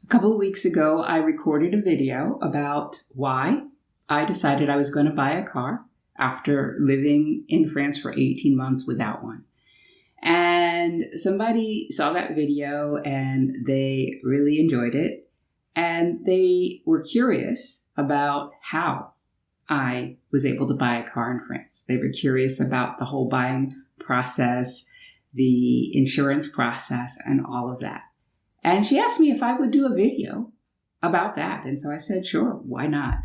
A couple of weeks ago, I recorded a video about why I decided I was going to buy a car after living in France for 18 months without one. And somebody saw that video and they really enjoyed it. And they were curious about how I was able to buy a car in France. They were curious about the whole buying process, the insurance process, and all of that. And she asked me if I would do a video about that. And so I said, sure, why not?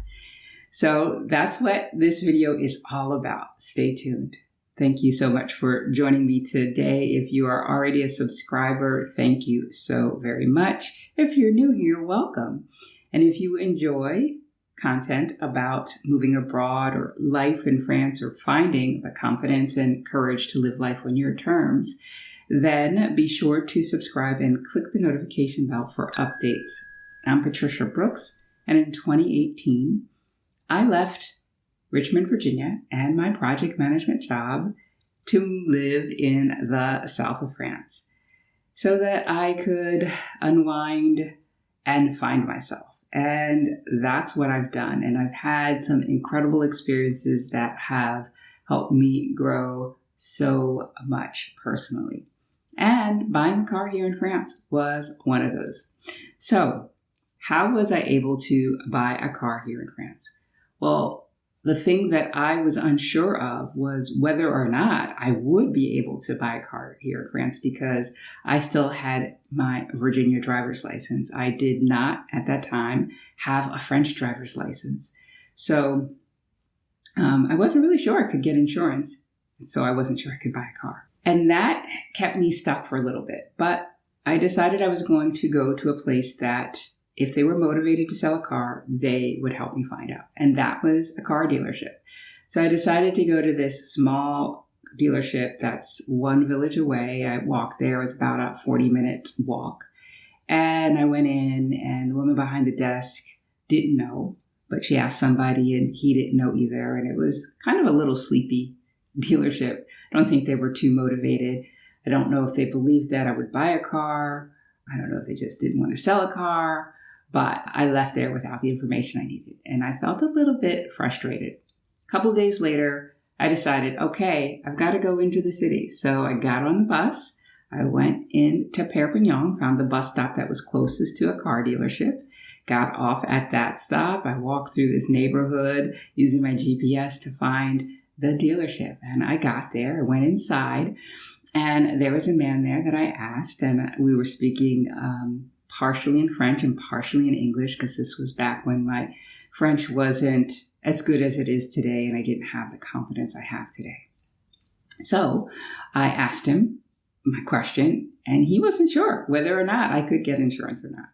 So that's what this video is all about. Stay tuned. Thank you so much for joining me today. If you are already a subscriber, thank you so very much. If you're new here, welcome. And if you enjoy content about moving abroad or life in France or finding the confidence and courage to live life on your terms, then be sure to subscribe and click the notification bell for updates. I'm Patricia Brooks, and in 2018, I left Richmond, Virginia, and my project management job to live in the south of France so that I could unwind and find myself. And that's what I've done. And I've had some incredible experiences that have helped me grow so much personally. And buying a car here in France was one of those. So how was I able to buy a car here in France? Well, the thing that I was unsure of was whether or not I would be able to buy a car here in France because I still had my Virginia driver's license. I did not at that time have a French driver's license. So I wasn't really sure I could get insurance. So I wasn't sure I could buy a car. And that kept me stuck for a little bit. But I decided I was going to go to a place that if they were motivated to sell a car, they would help me find out. And that was a car dealership. So I decided to go to this small dealership that's one village away. I walked there. It's about a 40-minute walk. And I went in, and the woman behind the desk didn't know, but she asked somebody and he didn't know either. And it was kind of a little sleepy dealership. I don't think they were too motivated. I don't know if they believed that I would buy a car. I don't know if they just didn't want to sell a car. But I left there without the information I needed, and I felt a little bit frustrated. A couple of days later, I decided, okay, I've got to go into the city. So I got on the bus. I went into Perpignan, found the bus stop that was closest to a car dealership, got off at that stop. I walked through this neighborhood using my GPS to find the dealership, and I got there. I went inside, and there was a man there that I asked, and we were speaking partially in French and partially in English, because this was back when my French wasn't as good as it is today, and I didn't have the confidence I have today. So I asked him my question, and he wasn't sure whether or not I could get insurance or not.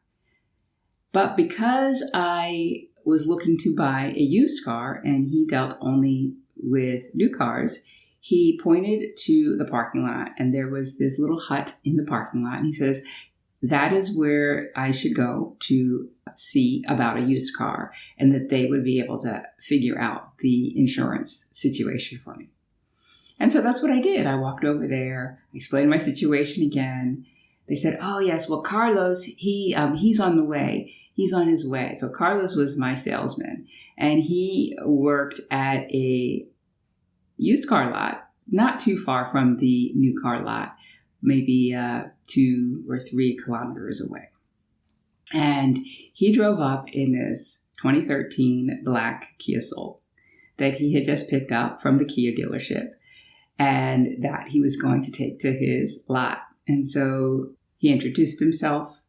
But because I was looking to buy a used car, and he dealt only with new cars, he pointed to the parking lot, and there was this little hut in the parking lot, and he says, that is where I should go to see about a used car, and that they would be able to figure out the insurance situation for me. And so that's what I did. I walked over there, explained my situation again. They said, oh, yes, well, Carlos, he's on the way. He's on his way. So Carlos was my salesman, and he worked at a used car lot, not too far from the new car lot, maybe 2 or 3 kilometers away. And he drove up in this 2013 black Kia Soul that he had just picked up from the Kia dealership and that he was going to take to his lot. And so he introduced himself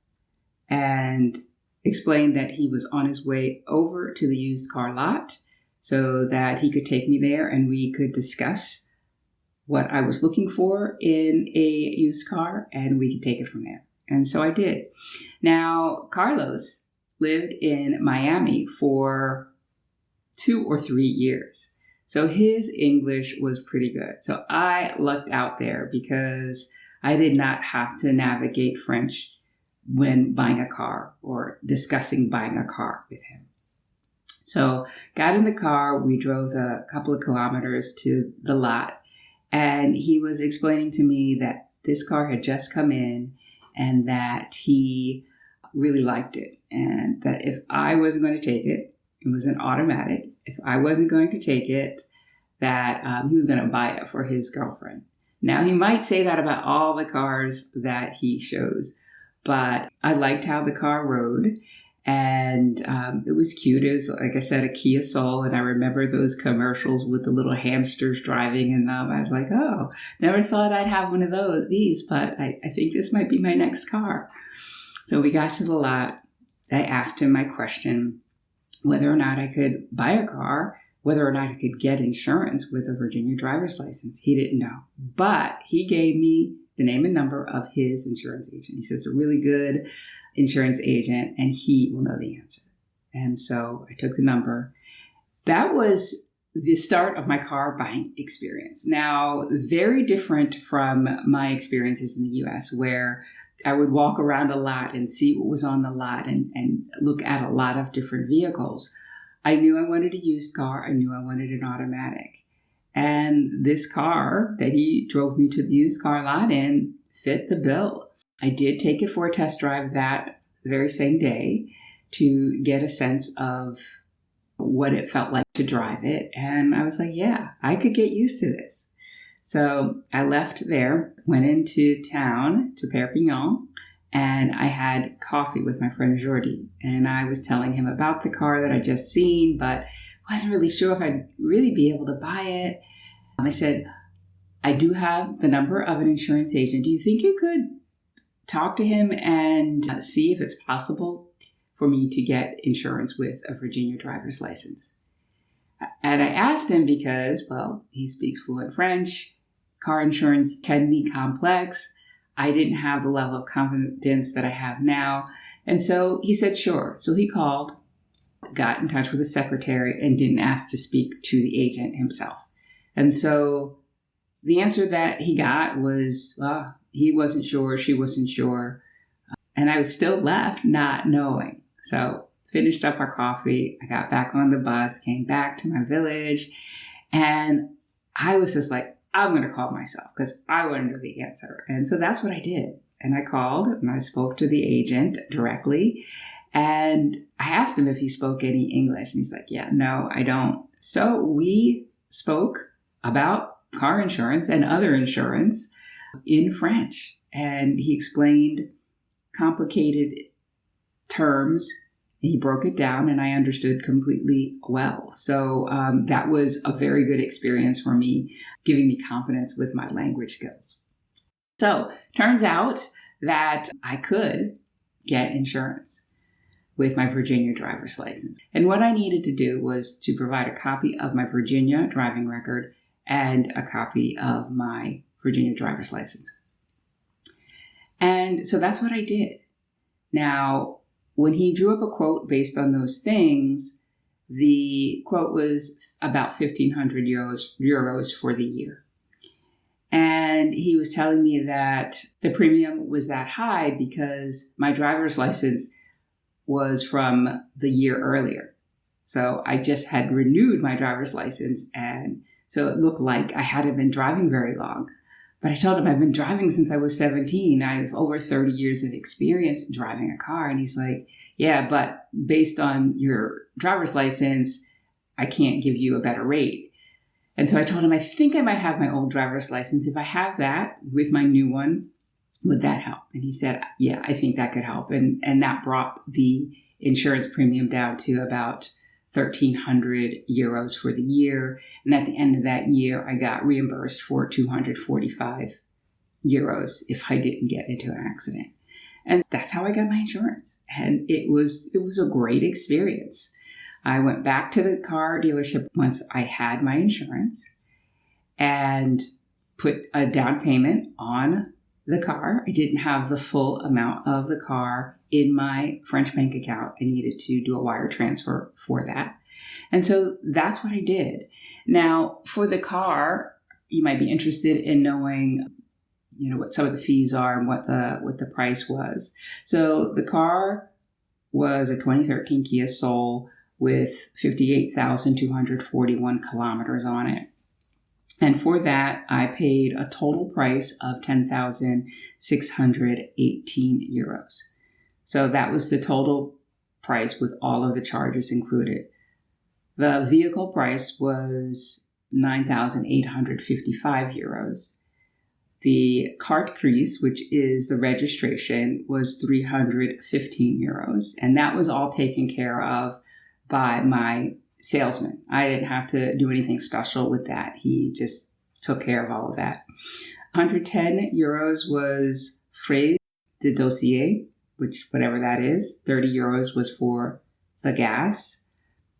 and explained that he was on his way over to the used car lot so that he could take me there and we could discuss what I was looking for in a used car, and we could take it from there. And so I did. Now, Carlos lived in Miami for 2 or 3 years. So his English was pretty good. So I lucked out there because I did not have to navigate French when buying a car or discussing buying a car with him. So got in the car, we drove a couple of kilometers to the lot, and he was explaining to me that this car had just come in and that he really liked it, and that if I wasn't going to take it, it was an automatic. If I wasn't going to take it, that he was going to buy it for his girlfriend. Now, he might say that about all the cars that he shows, but I liked how the car rode, and it was cute. It was, like I said, a Kia Soul, and I remember those commercials with the little hamsters driving in them. I was like, oh, never thought I'd have one of these, but I think this might be my next car. So we got to the lot. I asked him my question, whether or not I could buy a car, whether or not I could get insurance with a Virginia driver's license. He didn't know, but he gave me the name and number of his insurance agent. He says, a really good insurance agent, and he will know the answer. And so I took the number. That was the start of my car buying experience. Now, very different from my experiences in the U.S., where I would walk around a lot and see what was on the lot and look at a lot of different vehicles. I knew I wanted a used car. I knew I wanted an automatic. And this car that he drove me to the used car lot in fit the bill. I did take it for a test drive that very same day to get a sense of what it felt like to drive it. And I was like, yeah, I could get used to this. So I left there, went into town to Perpignan, and I had coffee with my friend Jordi. And I was telling him about the car that I just seen, but wasn't really sure if I'd really be able to buy it. I said, I do have the number of an insurance agent. Do you think you could talk to him and see if it's possible for me to get insurance with a Virginia driver's license? And I asked him because, well, he speaks fluent French. Car insurance can be complex. I didn't have the level of confidence that I have now. And so he said, sure. So he called, got in touch with the secretary, and didn't ask to speak to the agent himself. And so the answer that he got was, well, he wasn't sure, she wasn't sure. And I was still left not knowing. So finished up our coffee. I got back on the bus, came back to my village. And I was just like, I'm going to call myself because I want to know the answer. And so that's what I did. And I called and I spoke to the agent directly. And I asked him if he spoke any English. And he's like, yeah, no, I don't. So we spoke about car insurance and other insurance in French. And he explained complicated terms. He broke it down and I understood completely well. So that was a very good experience for me, giving me confidence with my language skills. So turns out that I could get insurance with my Virginia driver's license. And what I needed to do was to provide a copy of my Virginia driving record and a copy of my Virginia driver's license. And so that's what I did. Now, when he drew up a quote based on those things, the quote was about 1,500 euros for the year. And he was telling me that the premium was that high because my driver's license was from the year earlier. So I just had renewed my driver's license, and so it looked like I hadn't been driving very long. But I told him I've been driving since I was 17. I have over 30 years of experience driving a car. And he's like, yeah, but based on your driver's license, I can't give you a better rate. And so I told him, I think I might have my old driver's license. If I have that with my new one, would that help? And he said, yeah, I think that could help. And that brought the insurance premium down to about 1,300 euros for the year. And at the end of that year, I got reimbursed for 245 euros if I didn't get into an accident. And that's how I got my insurance. And it was a great experience. I went back to the car dealership once I had my insurance and put a down payment on the car. I didn't have the full amount of the car in my French bank account. I needed to do a wire transfer for that. And so that's what I did. Now, for the car, you might be interested in knowing, what some of the fees are and what the price was. So the car was a 2013 Kia Soul with 58,241 kilometers on it. And for that, I paid a total price of 10,618 euros. So that was the total price with all of the charges included. The vehicle price was 9,855 euros. The carte grise, which is the registration, was 315 euros. And that was all taken care of by my salesman. I didn't have to do anything special with that. He just took care of all of that. 110 euros was frais de dossier, which whatever that is. 30 euros was for the gas.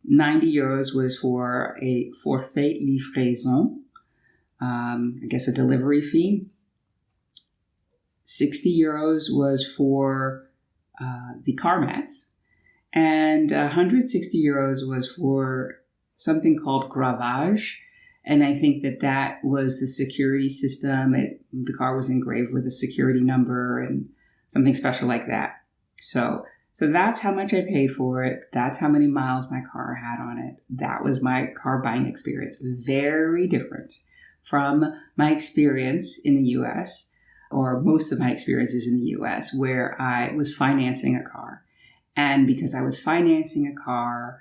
90 euros was for a forfait livraison, I guess a delivery fee. 60 euros was for the car mats. And 160 euros was for something called gravage. And I think that was the security system. The car was engraved with a security number and something special like that. So that's how much I paid for it. That's how many miles my car had on it. That was my car buying experience. Very different from my experience in the U.S., or most of my experiences in the U.S., where I was financing a car. And because I was financing a car,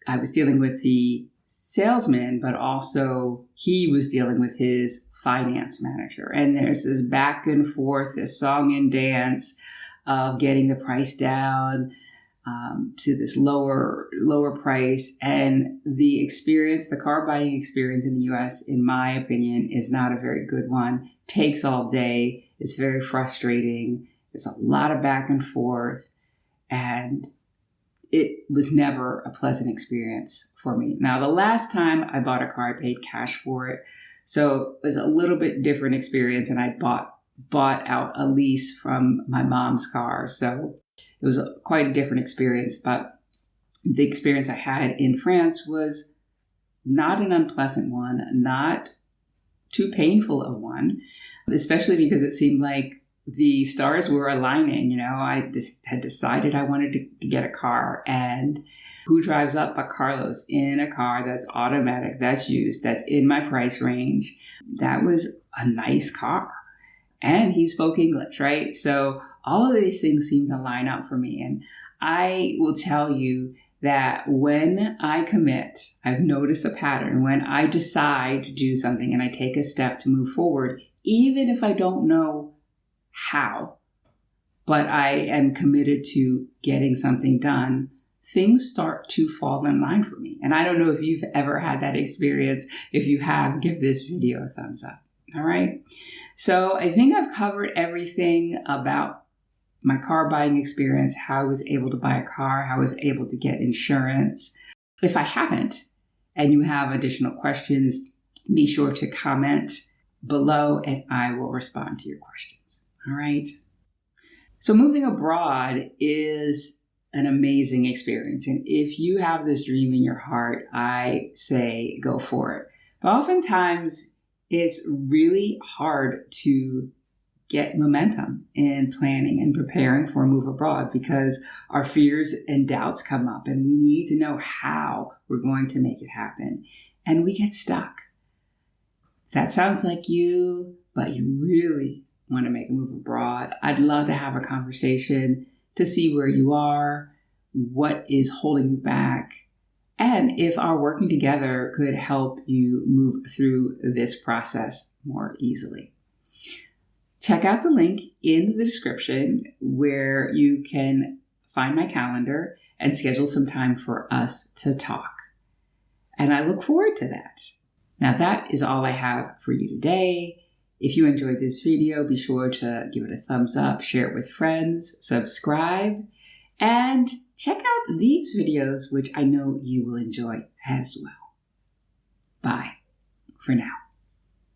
I was dealing with the salesman, but also he was dealing with his finance manager. And there's this back and forth, this song and dance of getting the price down to this lower price. And the experience, the car buying experience in the U.S., in my opinion, is not a very good one. Takes all day. It's very frustrating. There's a lot of back and forth. And it was never a pleasant experience for me. Now, the last time I bought a car, I paid cash for it. So it was a little bit different experience. And I bought out a lease from my mom's car. So it was quite a different experience. But the experience I had in France was not an unpleasant one, not too painful of one, especially because it seemed like the stars were aligning. I just had decided I wanted to get a car, and who drives up but Carlos in a car that's automatic, that's used, that's in my price range. That was a nice car. And he spoke English, right? So all of these things seem to line up for me. And I will tell you that when I commit, I've noticed a pattern. When I decide to do something and I take a step to move forward, even if I don't know how, but I am committed to getting something done, things start to fall in line for me. And I don't know if you've ever had that experience. If you have, give this video a thumbs up. All right. So I think I've covered everything about my car buying experience, how I was able to buy a car, how I was able to get insurance. If I haven't, and you have additional questions, be sure to comment below and I will respond to your questions. All right. So moving abroad is an amazing experience. And if you have this dream in your heart, I say go for it. But oftentimes it's really hard to get momentum in planning and preparing for a move abroad because our fears and doubts come up and we need to know how we're going to make it happen. And we get stuck. If that sounds like you, but you really want to make a move abroad, I'd love to have a conversation to see where you are, what is holding you back, and if our working together could help you move through this process more easily. Check out the link in the description where you can find my calendar and schedule some time for us to talk. And I look forward to that. Now that is all I have for you today. If you enjoyed this video, be sure to give it a thumbs up, share it with friends, subscribe, and check out these videos, which I know you will enjoy as well. Bye for now.